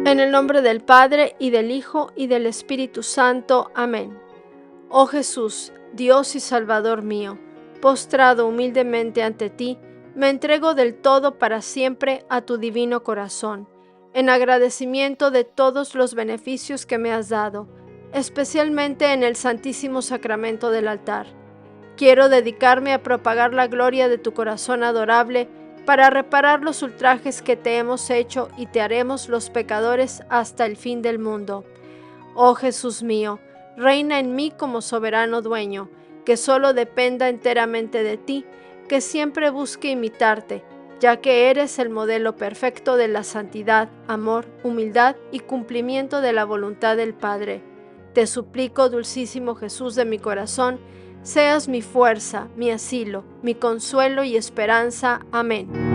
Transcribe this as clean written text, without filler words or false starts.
En el nombre del Padre, y del Hijo, y del Espíritu Santo. Amén. Oh Jesús, Dios y Salvador mío, postrado humildemente ante ti, me entrego del todo para siempre a tu divino corazón, en agradecimiento de todos los beneficios que me has dado, especialmente en el Santísimo Sacramento del altar. Quiero dedicarme a propagar la gloria de tu corazón adorable, para reparar los ultrajes que te hemos hecho y te haremos los pecadores hasta el fin del mundo. Oh Jesús mío, reina en mí como soberano dueño, que solo dependa enteramente de ti, que siempre busque imitarte, ya que eres el modelo perfecto de la santidad, amor, humildad y cumplimiento de la voluntad del Padre. Te suplico, dulcísimo Jesús de mi corazón, seas mi fuerza, mi asilo, mi consuelo y esperanza. Amén.